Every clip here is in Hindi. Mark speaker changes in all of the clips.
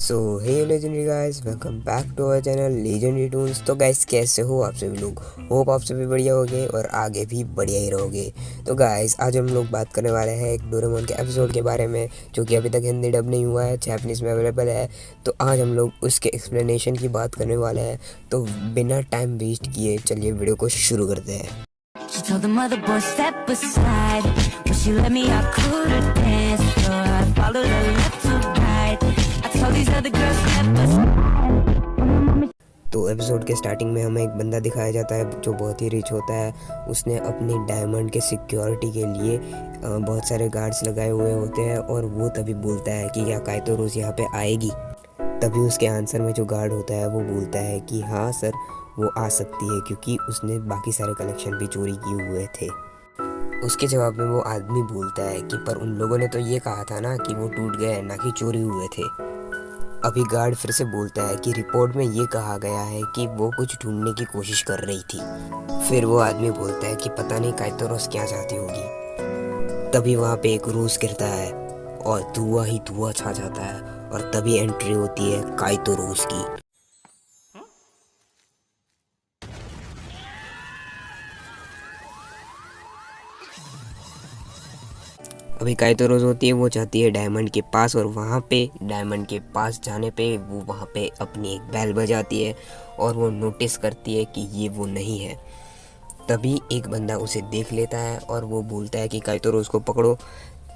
Speaker 1: So hey legendary guys, welcome back to our channel legendary toons. तो गाइस, कैसे हो आप सभी लोग? होप आप सभी बढ़िया होगे और आगे भी बढ़िया ही रहोगे। तो गाइस, आज हम लोग बात करने वाले हैं एक डोरेमोन के एपिसोड के बारे में, जो कि अभी तक हिंदी डब नहीं हुआ है, जैपनीज़ में अवेलेबल है। तो आज हम लोग उसके एक्सप्लेनेशन की बात करने वाले हैं। तो बिना टाइम वेस्ट किए चलिए वीडियो को शुरू करते हैं।
Speaker 2: She told the mother boy step aside. When she let me, I couldn't dance. So I followed her left to right. I told these other girls step aside.
Speaker 1: तो एपिसोड के स्टार्टिंग में हमें एक बंदा दिखाया जाता है जो बहुत ही रिच होता है। उसने अपनी डायमंड के सिक्योरिटी के लिए बहुत सारे गार्ड्स लगाए हुए होते हैं, और वो तभी बोलता है कि क्या काइतो रोज़ यहाँ पे आएगी। तभी उसके आंसर में जो गार्ड होता है वो बोलता है कि हाँ सर, वो आ सकती है, क्योंकि उसने बाकी सारे कलेक्शन भी चोरी किए हुए थे। उसके जवाब में वो आदमी बोलता है कि पर उन लोगों ने तो ये कहा था ना कि वो टूट गए, ना कि चोरी हुए थे। अभी गार्ड फिर से बोलता है कि रिपोर्ट में ये कहा गया है कि वो कुछ ढूंढने की कोशिश कर रही थी। फिर वो आदमी बोलता है कि पता नहीं काइटोरोस क्या चाहती होगी। तभी वहाँ पे एक रोज गिरता है और धुआं ही धुआं छा जाता है, और तभी एंट्री होती है काइटोरोस की। अभी काइतो रोज होती है, वो जाती है डायमंड के पास, और वहाँ पे डायमंड के पास जाने पे वो वहाँ पे अपनी एक बेल बजाती है, और वो नोटिस करती है कि ये वो नहीं है। तभी एक बंदा उसे देख लेता है और वो बोलता है कि काइतो रोज को पकड़ो।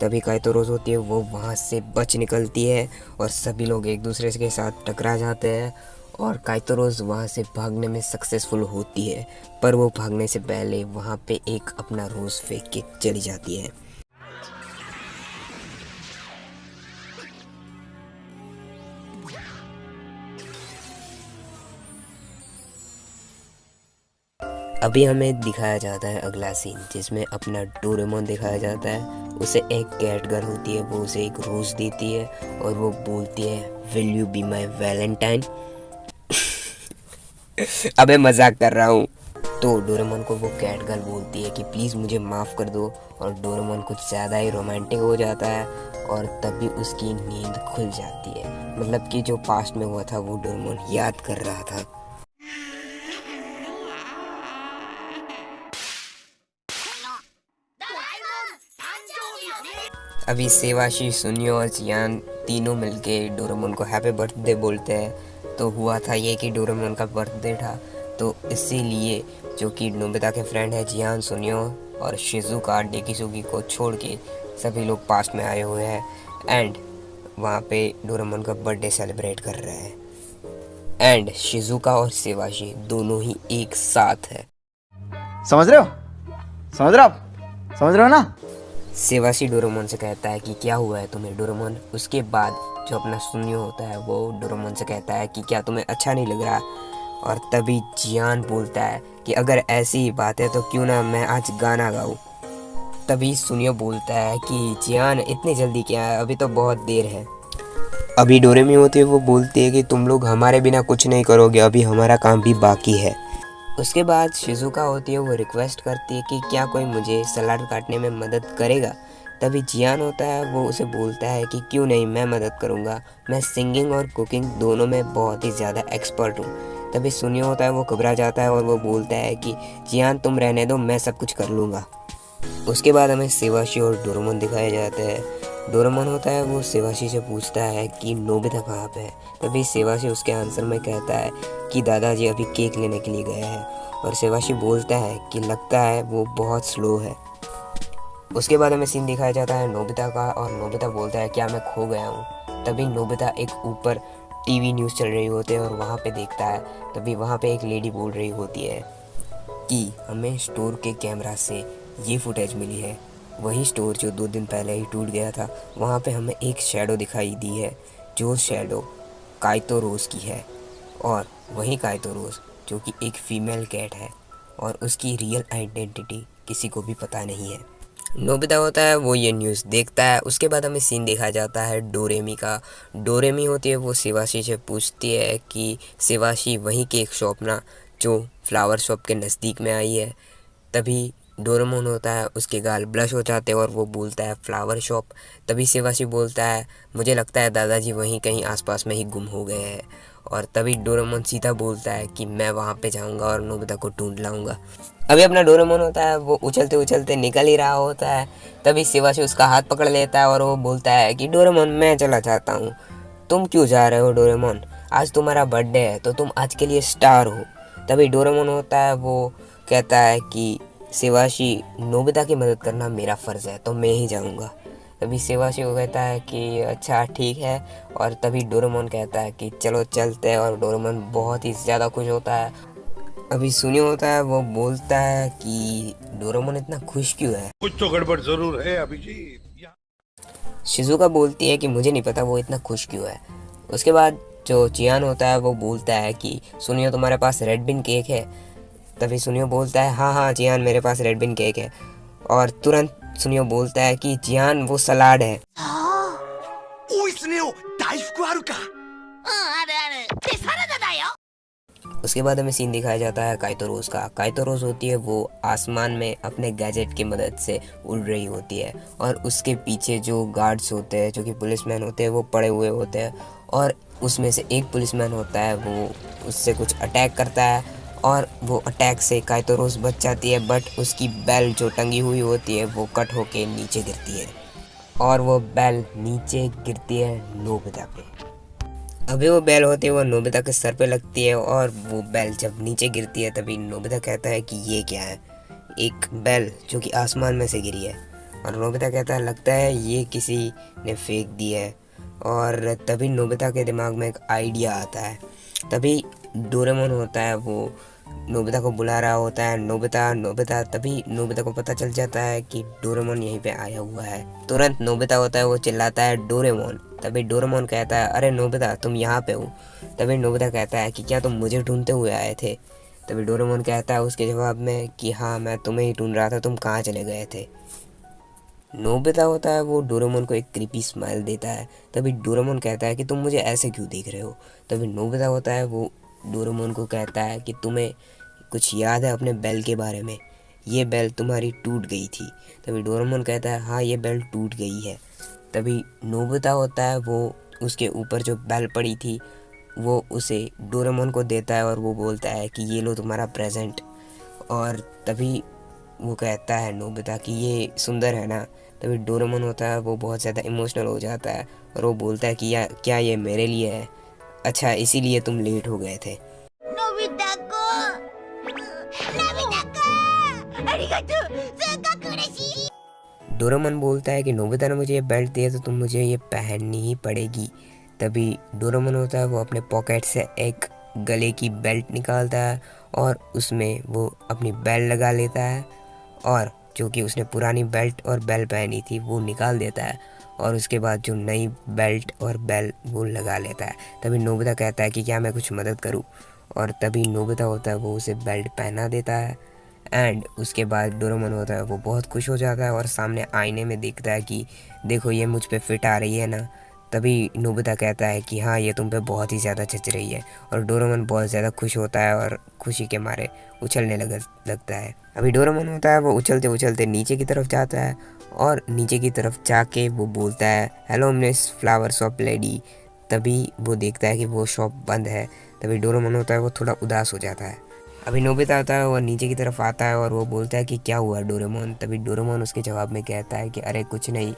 Speaker 1: तभी काइतो रोज होती है, वो वहाँ से बच निकलती है, और सभी लोग एक दूसरे के साथ टकरा जाते हैं, और काइतो रोज वहाँ से भागने में सक्सेसफुल होती है। पर वो भागने से पहले वहाँ पे एक अपना रोज फेंक के चली जाती है। अभी हमें दिखाया जाता है अगला सीन, जिसमें अपना डोरेमोन दिखाया जाता है। उसे एक कैट गर्ल होती है, वो उसे एक रोज देती है, और वो बोलती है will you be my Valentine. अबे मजाक कर रहा हूँ। तो डोरेमोन को वो कैट गर्ल बोलती है कि प्लीज़ मुझे माफ़ कर दो, और डोरेमोन कुछ ज़्यादा ही रोमांटिक हो जाता है, और तभी उसकी नींद खुल जाती है। मतलब कि जो पास्ट में हुआ था वो डोरेमोन याद कर रहा था। अभी सेवाशी, सुनियो और जियान तीनों मिलके डोरेमोन को हैप्पी बर्थडे बोलते हैं। तो हुआ था ये कि डोरेमोन का बर्थडे था, तो इसीलिए जो कि नोबिता के फ्रेंड है जियान, सुनियो और शिजुका डेकिसुगी को छोड़ के सभी लोग पास्ट में आए हुए हैं, एंड वहाँ पे डोरेमोन का बर्थडे सेलिब्रेट कर रहे हैं। एंड शिजुका और सेवाशी दोनों ही एक साथ है।
Speaker 3: समझ रहे हो? समझ रहे हो आप? समझ रहे हो ना?
Speaker 1: सेवाशी डोरेमोन से कहता है कि क्या हुआ है तुम्हें डोरेमोन। उसके बाद जो अपना सुनियो होता है वो डोरेमोन से कहता है कि क्या तुम्हें अच्छा नहीं लग रहा। और तभी जियान बोलता है कि अगर ऐसी ही बात है तो क्यों ना मैं आज गाना गाऊं। तभी सुनियो बोलता है कि जियान इतनी जल्दी क्या है, अभी तो बहुत देर है। अभी डोरेमी होती है, वो बोलती है कि तुम लोग हमारे बिना कुछ नहीं करोगे, अभी हमारा काम भी बाकी है। उसके बाद शिजुका होती है, वो रिक्वेस्ट करती है कि क्या कोई मुझे सलाद काटने में मदद करेगा। तभी जियान होता है, वो उसे बोलता है कि क्यों नहीं, मैं मदद करूँगा, मैं सिंगिंग और कुकिंग दोनों में बहुत ही ज़्यादा एक्सपर्ट हूँ। तभी सुनियो होता है, वो घबरा जाता है और वो बोलता है कि जियान तुम रहने दो, मैं सब कुछ कर लूँगा। उसके बाद हमें सेवाशी और डोरेमोन दिखाए जाते हैं। डोरेमोन होता है, वो सेवाशी से पूछता है कि नोबिता कहाँ पे है। तभी सेवाशी उसके आंसर में कहता है कि दादाजी अभी केक लेने के लिए गए हैं, और सेवाशी बोलता है कि लगता है वो बहुत स्लो है। उसके बाद हमें सीन दिखाया जाता है नोबिता का, और नोबिता बोलता है क्या मैं खो गया हूँ। तभी नोबिता एक ऊपर टीवी न्यूज़ चल रही होती है और वहाँ पे देखता है। तभी वहाँ पे एक लेडी बोल रही होती है कि हमें स्टोर के कैमरा से ये फुटेज मिली है, वही स्टोर जो 2 दिन पहले ही टूट गया था। वहाँ पे हमें एक शैडो दिखाई दी है, जो शैडो काइतो रोज की है, और वही काइतो रोज जो कि एक फीमेल कैट है, और उसकी रियल आइडेंटिटी किसी को भी पता नहीं है। नोबिता होता है, वो ये न्यूज़ देखता है। उसके बाद हमें सीन देखा जाता है डोरेमी का। डोरेमी होती है, वो सेवाशी से पूछती है कि सेवाशी वहीं की एक शॉप ना, जो फ्लावर शॉप के नज़दीक में आई है। तभी डोरेमोन होता है उसके गाल ब्लश हो जाते हैं और वो बोलता है फ्लावर शॉप। तभी शिवाशी बोलता है मुझे लगता है दादाजी वहीं कहीं आसपास में ही गुम हो गए हैं। और तभी डोरेमोन सीधा बोलता है कि मैं वहाँ पे जाऊँगा और नोबिता को ढूंढ लाऊंगा। अभी अपना डोरेमोन होता है वो उछलते उछलते निकल ही रहा होता है। तभी शिवाशी उसका हाथ पकड़ लेता है और वो बोलता है कि डोरेमोन मैं चला जाता हूँ। तुम क्यों जा रहे हो डोरेमोन? आज तुम्हारा बर्थडे है तो तुम आज के लिए स्टार हो। तभी डोरेमोन होता है वो कहता है कि शिवाशी नोबिता की मदद करना मेरा फ़र्ज़ है तो मैं ही जाऊंगा। तभी शिवाशी को कहता है कि अच्छा ठीक है। और तभी डोरेमोन कहता है कि चलो चलते हैं और डोरेमोन बहुत ही ज़्यादा खुश होता है। अभी सुनियो होता है वो बोलता है कि डोरेमोन इतना खुश क्यों है?
Speaker 4: कुछ तो गड़बड़ जरूर है अभिजीत।
Speaker 1: शिजुका बोलती है कि मुझे नहीं पता वो इतना खुश क्यों है। उसके बाद जो चियान होता है वो बोलता है कि सुनियो तुम्हारे पास रेड बिन केक है? तभी सुनियो बोलता है हाँ हाँ चियान मेरे पास रेड बिन केक है। और तुरंत सुनियो बोलता है कि चियान वो सलाड है। उसके बाद हमें सीन दिखाया जाता है काइतो रोज का। काइतो रोज होती है वो आसमान में अपने गैजेट की मदद से उड़ रही होती है और उसके पीछे जो गार्ड्स होते हैं जो कि पुलिसमैन होते हैं वो पड़े हुए होते हैं। और उसमें से एक पुलिसमैन होता है वो उससे कुछ अटैक करता है और वो अटैक से काइतो रोज बच जाती है। बट उसकी बेल जो टंगी हुई होती है वो कट होके नीचे गिरती है और वो बेल नीचे गिरती है नोबिता पे। अभी वो बेल होती है वो नोबिता के सर पे लगती है और वो बेल जब नीचे गिरती है तभी नोबिता कहता है कि ये क्या है? एक बेल जो कि आसमान में से गिरी है। और नोबिता कहता है लगता है ये किसी ने फेंक दी है। और तभी नोबिता के दिमाग में एक आइडिया आता है। तभी डोरेमोन होता है वो नोबिता को बुला रहा होता है नोबिता नोबिता। तभी नोबिता को पता चल जाता है कि डोरेमोन यहीं पे आया हुआ है। तुरंत नोबिता होता है वो चिल्लाता है डोरेमोन। तभी डोरेमोन कहता है अरे नोबिता तुम यहाँ पे हो? तभी नोबिता कहता है कि क्या तुम मुझे ढूंढते हुए आए थे? तभी डोरेमोन कहता है उसके जवाब में कि हाँ मैं तुम्हें ही ढूंढ रहा था, तुम कहाँ चले गए थे? नोबिता होता है वो डोरेमोन को एक क्रीपी स्माइल देता है। तभी डोरेमोन कहता है कि तुम मुझे ऐसे क्यों देख रहे हो? तभी नोबिता होता है वो डोरेमोन को कहता है कि तुम्हें कुछ याद है अपने बेल के बारे में? ये बेल तुम्हारी टूट गई थी। तभी डोरेमोन कहता है हाँ ये बेल टूट गई है। तभी नोबिता होता है वो उसके ऊपर जो बेल पड़ी थी वो उसे डोरेमोन को देता है और वो बोलता है कि ये लो तुम्हारा प्रेजेंट। और तभी वो कहता है नोबिता कि ये सुंदर है ना? तभी डोरेमोन होता है वो बहुत ज़्यादा इमोशनल हो जाता है और वो बोलता है कि क्या ये मेरे लिए है? अच्छा इसीलिए तुम लेट हो गए थे। डोरेमोन बोलता है कि नोबिता ने मुझे ये बेल्ट दिया तो तुम मुझे ये पहननी ही पड़ेगी। तभी डोरेमोन होता है वो अपने पॉकेट से एक गले की बेल्ट निकालता है और उसमें वो अपनी बेल लगा लेता है और जो कि उसने पुरानी बेल्ट और बेल पहनी थी वो निकाल देता है और उसके बाद जो नई बेल्ट और बेल वो लगा लेता है। तभी नोबिता कहता है कि क्या मैं कुछ मदद करूं? और तभी नोबिता होता है वो उसे बेल्ट पहना देता है एंड उसके बाद डोरेमोन होता है वो बहुत खुश हो जाता है और सामने आईने में देखता है कि देखो ये मुझ पे फिट आ रही है ना? तभी नोबिता कहता है कि हाँ ये तुम पे बहुत ही ज़्यादा जच रही है और डोरेमोन बहुत ज़्यादा खुश होता है और खुशी के मारे उछलने लगता है। अभी डोरेमोन होता है वो उछलते उछलते नीचे की तरफ जाता है और नीचे की तरफ जाके वो बोलता है hello miss flower shop lady. तभी वो देखता है कि वो शॉप बंद है। तभी डोरेमोन होता है वो थोड़ा उदास हो जाता है। अभी नोबिता आता है वो नीचे की तरफ आता है और वो बोलता है कि क्या हुआ डोरेमोन? तभी डोरेमोन उसके जवाब में कहता है कि अरे कुछ नहीं,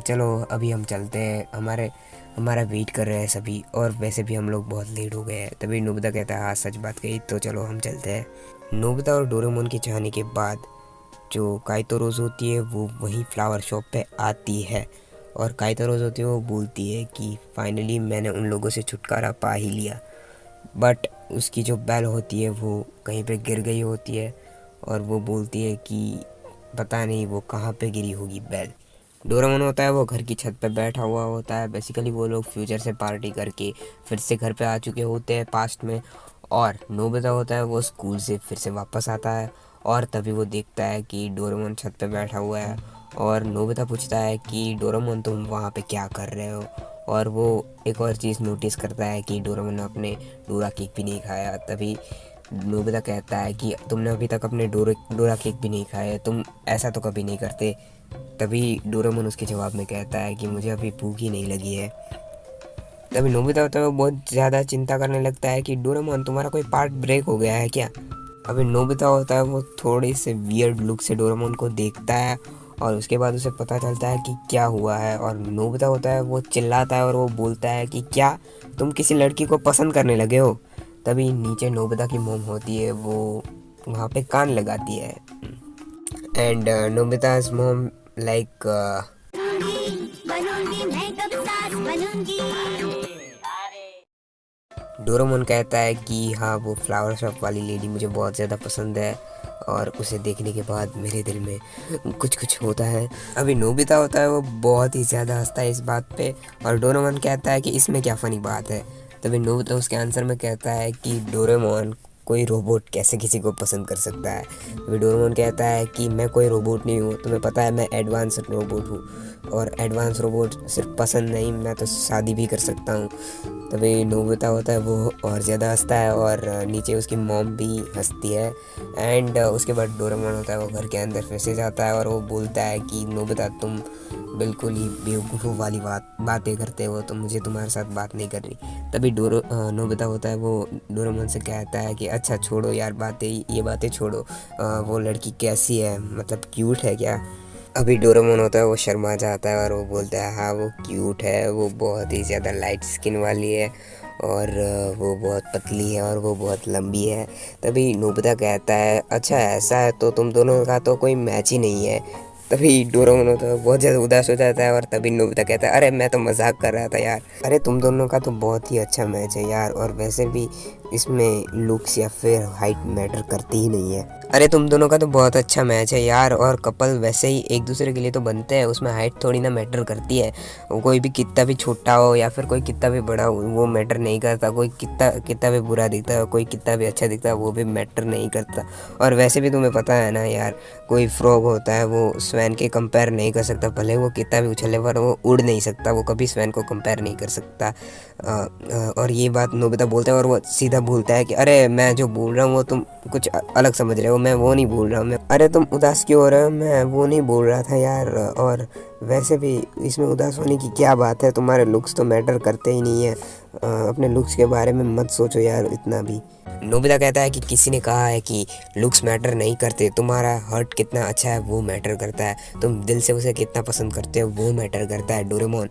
Speaker 1: चलो अभी हम चलते हैं, हमारा वेट कर रहे हैं सभी और वैसे भी हम लोग बहुत लेट हो गए हैं। तभी नोबिता कहता है हाँ सच बात कही, तो चलो हम चलते हैं। नोबिता और डोरेमोन के जाने के बाद जो काइतो रोज़ होती है वो वहीं फ्लावर शॉप पे आती है और काइतो रोज़ होती है वो बोलती है कि फाइनली मैंने उन लोगों से छुटकारा पा ही लिया। बट उसकी जो बेल होती है वो कहीं पे गिर गई होती है और वो बोलती है कि पता नहीं वो कहाँ पे गिरी होगी बेल। डोरेमोन होता है वो घर की छत पे बैठा हुआ होता है। बेसिकली वो लोग फ्यूचर से पार्टी करके फिर से घर पे आ चुके होते हैं पास्ट में। और नोबिता होता है वो स्कूल से फिर से वापस आता है और तभी वो देखता है कि डोरेमोन छत पे बैठा हुआ है और नोबिता पूछता है कि डोरेमोन तुम वहाँ पे क्या कर रहे हो? और वो एक और चीज़ नोटिस करता है कि डोरेमोन ने अपने डोरा केक भी नहीं खाया। तभी नोबिता कहता है कि तुमने अभी तक अपने डोरा केक भी नहीं खाए, तुम ऐसा तो कभी नहीं करते। तभी डोरेमोन उसके जवाब में कहता है कि मुझे अभी भूख ही नहीं लगी है। तभी नोबिता होता है वो बहुत ज़्यादा चिंता करने लगता है कि डोरेमोन तुम्हारा कोई पार्ट ब्रेक हो गया है क्या। अभी नोबिता होता है वो थोड़ी से वियर्ड लुक से डोरेमोन को देखता है और उसके बाद उसे पता चलता है कि क्या हुआ है। और नोबिता होता है वो चिल्लाता है और वो बोलता है कि क्या तुम किसी लड़की को पसंद करने लगे हो। तभी नीचे नोबिता की मोम होती है, वो वहाँ पे कान लगाती है एंड नोबिता's mom like
Speaker 2: बनूंगी मैं कब सास बनूंगी।
Speaker 1: डोरेमोन कहता है कि हाँ वो फ्लावर शॉप वाली लेडी मुझे बहुत ज़्यादा पसंद है और उसे देखने के बाद मेरे दिल में कुछ कुछ होता है। अभी नोबिता होता है वो बहुत ही ज़्यादा हंसता है इस बात पे और डोरेमोन कहता है कि इसमें क्या फ़नी बात है। तभी नोबिता उसके आंसर में कहता है कि डोरेमोन कोई रोबोट कैसे किसी को पसंद कर सकता है। तभी डोरेमोन कहता है कि मैं कोई रोबोट नहीं हूँ, तुम्हें पता है मैं एडवांस रोबोट हूँ और एडवांस रोबोट सिर्फ पसंद नहीं, मैं तो शादी भी कर सकता हूँ। तभी नोबिता होता है वो और ज़्यादा हंसता है और नीचे उसकी मॉम भी हंसती है एंड उसके बाद डोरेमोन होता है वो घर के अंदर फिर से जाता है और वो बोलता है कि नोबिता तुम बिल्कुल ही बेवकूफ़ों वाली बातें करते हो, तो मुझे तुम्हारे साथ बात नहीं करनी। तभी नोबिता होता है वो डोरेमोन से कहता है कि अच्छा छोड़ो यार बातें, ये बातें छोड़ो, वो लड़की कैसी है, मतलब क्यूट है क्या। अभी डोरेमोन होता है वो शर्मा जाता है और वो बोलता है हाँ वो क्यूट है, वो बहुत ही ज़्यादा लाइट स्किन वाली है और वो बहुत पतली है और वो बहुत लंबी है। तभी नोबिता कहता है अच्छा ऐसा है तो तुम दोनों का तो कोई मैच ही नहीं है। तभी डोरेमोन होता है बहुत ज़्यादा उदास हो जाता है और तभी नोबिता कहता है अरे मैं तो मजाक कर रहा था यार, अरे तुम दोनों का तो बहुत ही अच्छा मैच है यार, और वैसे भी इसमें लुक्स या फिर हाइट मैटर करती ही नहीं है। अरे तुम दोनों का तो बहुत अच्छा मैच है यार, और कपल वैसे ही एक दूसरे के लिए तो बनते हैं, उसमें हाइट थोड़ी ना मैटर करती है। कोई भी कितना भी छोटा हो या फिर कोई कितना भी बड़ा हो वो मैटर नहीं करता, कोई कितना भी बुरा दिखता है, कोई कितना भी अच्छा दिखता है वो भी मैटर नहीं करता। और वैसे भी तुम्हें पता है ना यार, कोई फ्रॉग होता है वो स्वैन के कंपेयर नहीं कर सकता, भले वो कितना भी उछले पर वो उड़ नहीं सकता, वो कभी स्वैन को कंपेयर नहीं कर सकता। और ये बात नोबिता बोलता है और वो सीधा बोलता है कि अरे मैं जो बोल रहा हूँ वो तुम कुछ अलग समझ रहे हो, मैं वो नहीं बोल रहा हूँ। मैं अरे तुम उदास क्यों हो रहे हो, मैं वो नहीं बोल रहा था यार, और वैसे भी इसमें उदास होने की क्या बात है, तुम्हारे लुक्स तो मैटर करते ही नहीं है, अपने लुक्स के बारे में मत सोचो यार इतना भी। नोबिता कहता है कि किसी ने कहा है कि लुक्स मैटर नहीं करते, तुम्हारा हार्ट कितना अच्छा है वो मैटर करता है, तुम दिल से उसे कितना पसंद करते हो वो मैटर करता है डोरेमोन।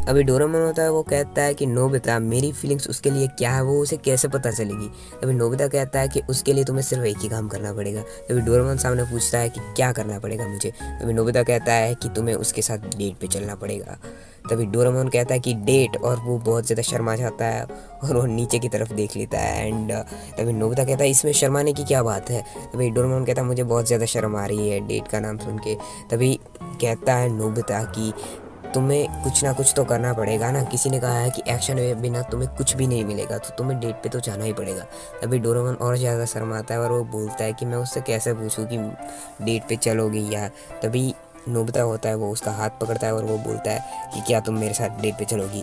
Speaker 1: अभी डोरेमोन होता है वो कहता है कि नोबिता मेरी फीलिंग्स उसके लिए क्या है वो उसे कैसे पता चलेगी। तभी नोबिता कहता है कि उसके लिए तुम्हें सिर्फ एक ही काम करना पड़ेगा। तभी डोरेमोन सामने पूछता है कि क्या करना पड़ेगा मुझे। तभी नोबिता कहता है कि तुम्हें उसके साथ डेट पे चलना पड़ेगा। तभी डोरेमोन कहता है कि डेट, और वो बहुत ज़्यादा शर्मा जाता है और वो नीचे की तरफ देख लेता है एंड तभी नोबिता कहता है इसमें शर्माने की क्या बात है। तभी डोरेमोन कहता है मुझे बहुत ज़्यादा शर्म आ रही है डेट का नाम सुन के। तभी कहता है नोबिता कि तुम्हें कुछ ना कुछ तो करना पड़ेगा ना, किसी ने कहा है कि एक्शन हुए बिना तुम्हें कुछ भी नहीं मिलेगा, तो तुम्हें डेट पे तो जाना ही पड़ेगा। तभी डोरेमोन और ज़्यादा शर्माता है और वो बोलता है कि मैं उससे कैसे पूछूं कि डेट पे चलोगी या। तभी नोबिता होता है वो उसका हाथ पकड़ता है और वो बोलता है कि क्या तुम मेरे साथ डेट पे चलोगी,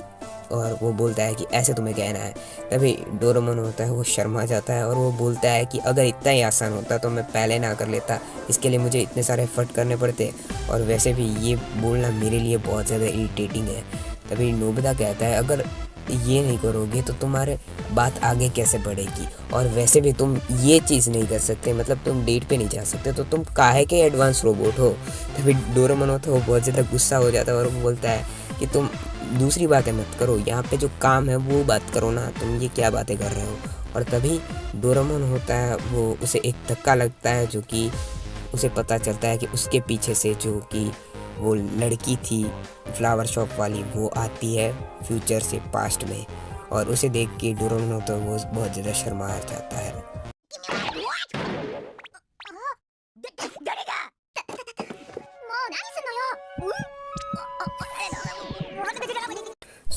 Speaker 1: और वो बोलता है कि ऐसे तुम्हें कहना है। तभी डोरेमोन होता है वो शर्मा जाता है और वो बोलता है कि अगर इतना ही आसान होता तो मैं पहले ना कर लेता, इसके लिए मुझे इतने सारे एफर्ट करने पड़ते, और वैसे भी ये बोलना मेरे लिए बहुत ज़्यादा इरिटेटिंग है। तभी नोबिता कहता है अगर ये नहीं करोगे तो तुम्हारे बात आगे कैसे बढ़ेगी, और वैसे भी तुम ये चीज़ नहीं कर सकते, मतलब तुम डेट पे नहीं जा सकते, तो तुम काहे के एडवांस रोबोट हो। तभी डोरेमोन होता है वो बहुत ज़्यादा गुस्सा हो जाता है और वो बोलता है कि तुम दूसरी बातें मत करो, यहाँ पे जो काम है वो बात करो ना, तुम ये क्या बातें कर रहे हो। और तभी डोरेमोन होता है वो उसे एक धक्का लगता है, जो कि उसे पता चलता है कि उसके पीछे से जो कि वो लड़की थी फ्लावर शॉप वाली वो आती है फ्यूचर से पास्ट में, और उसे देख के डोरेमोन होता है वो बहुत ज़्यादा शर्मा जाता है।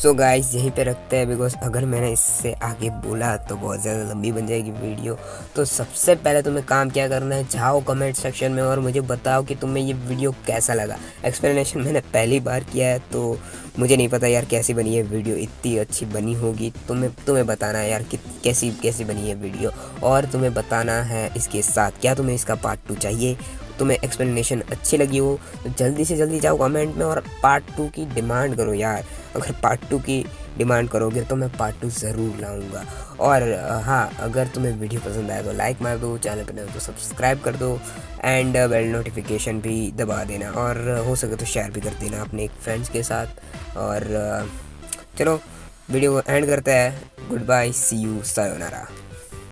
Speaker 1: सो गाइस यहीं पे रखते हैं, बिकॉज अगर मैंने इससे आगे बोला तो बहुत ज़्यादा लंबी बन जाएगी वीडियो। तो सबसे पहले तुम्हें काम क्या करना है, जाओ कमेंट सेक्शन में और मुझे बताओ कि तुम्हें ये वीडियो कैसा लगा। एक्सप्लेनेशन मैंने पहली बार किया है तो मुझे नहीं पता यार कैसी बनी है वीडियो, इतनी अच्छी बनी होगी। तुम्हें बताना है यार कि कैसी बनी है वीडियो, और तुम्हें बताना है इसके साथ क्या तुम्हें इसका पार्ट 2 चाहिए। तुम्हें एक्सप्लेनेशन अच्छी लगी हो तो जल्दी से जल्दी जाओ कमेंट में और पार्ट 2 की डिमांड करो यार। अगर पार्ट 2 की डिमांड करोगे तो मैं पार्ट 2 ज़रूर लाऊंगा। और हाँ, अगर तुम्हें वीडियो पसंद आया तो लाइक मार दो, चैनल पर नए हो तो सब्सक्राइब कर दो एंड बेल नोटिफिकेशन भी दबा देना, और हो सके तो शेयर भी कर देना अपने फ्रेंड्स के साथ। और चलो वीडियो को एंड करते हैं। Good bye, see you, sayonara.